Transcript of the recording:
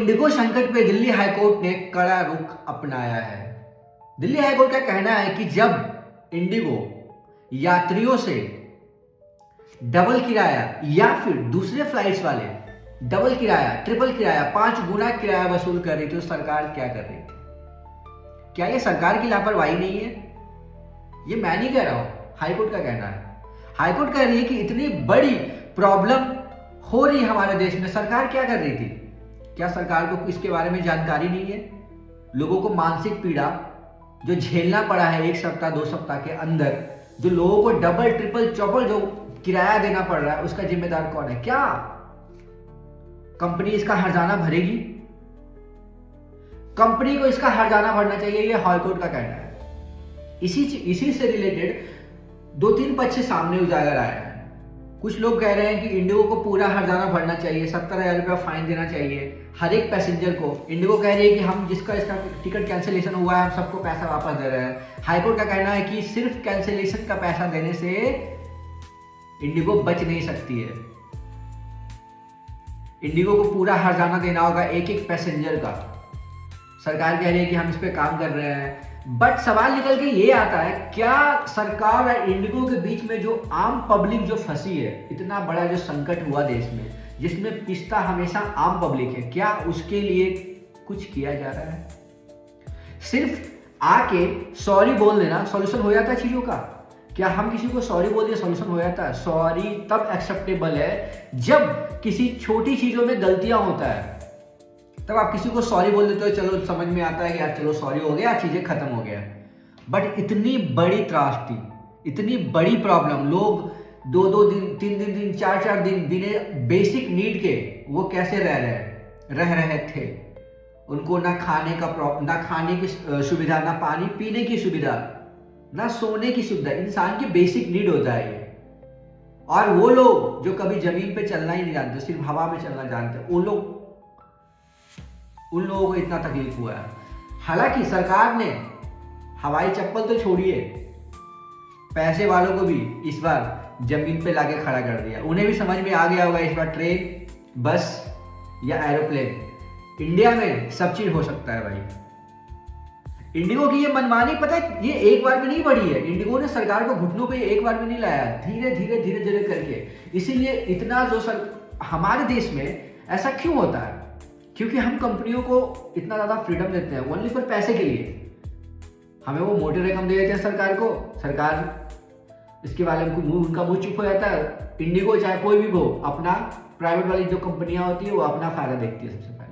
Indigo संकट पे Delhi high court ने कड़ा रुख अपनाया है। दिल्ली हाईकोर्ट का कहना है कि जब इंडिगो यात्रियों से डबल किराया या फिर दूसरे फ्लाइट्स वाले डबल किराया, ट्रिपल किराया, 5 गुना किराया वसूल कर रही थी तो सरकार क्या कर रही थी? क्या ये सरकार की लापरवाही नहीं है? ये मैं नहीं कह रहा हूं, हाईकोर्ट का कहना है। हाईकोर्ट कह रही है कि इतनी बड़ी प्रॉब्लम हो रही है हमारे देश में, सरकार क्या कर रही थी? क्या सरकार को इसके बारे में जानकारी नहीं है? लोगों को मानसिक पीड़ा जो झेलना पड़ा है 1 सप्ताह 2 सप्ताह के अंदर, जो लोगों को डबल ट्रिपल चौपल जो किराया देना पड़ रहा है, उसका जिम्मेदार कौन है? क्या कंपनी इसका हर्जाना भरेगी? कंपनी को इसका हर्जाना भरना चाहिए, यह हाईकोर्ट का कहना है। इसी से रिलेटेड 2-3 पक्ष सामने उजागर आया है। कुछ लोग कह रहे हैं कि इंडिगो को पूरा हर्जाना भरना चाहिए, 70,000 रुपया फाइन देना चाहिए हर एक पैसेंजर को। इंडिगो कह रही है कि हम इसका टिकट कैंसिलेशन हुआ है, हम सबको पैसा वापस दे रहे हैं। हाईकोर्ट का कहना है कि सिर्फ कैंसिलेशन का पैसा देने से इंडिगो बच नहीं सकती है। इंडिगो को पूरा हर्जाना देना होगा एक एक पैसेंजर का। सरकार कह रही है कि हम इस पे काम कर रहे हैं, बट सवाल निकल के ये आता है, क्या सरकार और इंडिगो के बीच में जो आम पब्लिक जो फंसी है, इतना बड़ा जो संकट हुआ देश में, जिसमें पिसता हमेशा आम पब्लिक है, क्या उसके लिए कुछ किया जा रहा है? सिर्फ आके सॉरी बोल देना सॉल्यूशन हो जाता है चीजों का? क्या हम किसी को सॉरी बोल दिया सॉल्यूशन हो जाता है? सॉरी तब एक्सेप्टेबल है जब किसी छोटी चीजों में गलतियां होता है, तब आप किसी को सॉरी बोल देते हो, चलो समझ में आता है कि यार चलो सॉरी हो गया, चीजें खत्म हो गया। बट इतनी बड़ी त्रासदी, इतनी बड़ी प्रॉब्लम, लोग 2-2 दिन, 3-3 दिन, 4-4 दिन बिना बेसिक नीड के वो कैसे रह रहे थे? उनको ना खाने की सुविधा, ना पानी पीने की सुविधा, ना सोने की सुविधा। इंसान की बेसिक नीड होता है ये। और वो लोग जो कभी जमीन पे चलना ही नहीं जानते, सिर्फ हवा में चलना जानते, उन लोगों को इतना तकलीफ हुआ है। हालांकि सरकार ने हवाई चप्पल तो छोड़िए, पैसे वालों को भी इस बार जमीन पे लाके खड़ा कर दिया। उन्हें भी समझ में आ गया होगा इस बार ट्रेन, बस या एरोप्लेन, इंडिया में सब चीज हो सकता है भाई। इंडिगो की ये मनमानी, पता है, ये एक बार में नहीं बढ़ी है। इंडिगो ने सरकार को घुटनों पे एक बार में नहीं लाया, धीरे धीरे करके। इसीलिए इतना जो हमारे देश में ऐसा क्यों होता है? क्योंकि हम कंपनियों को इतना ज्यादा फ्रीडम देते हैं ओनली फॉर पैसे के लिए। हमें वो मोटी रकम दे देते हैं सरकार को, सरकार इसके बारे में उनका मुंह चुप हो जाता है। इंडिगो चाहे कोई भी हो, अपना प्राइवेट वाली जो कंपनियां होती है वो अपना फायदा देखती है सबसे पहले।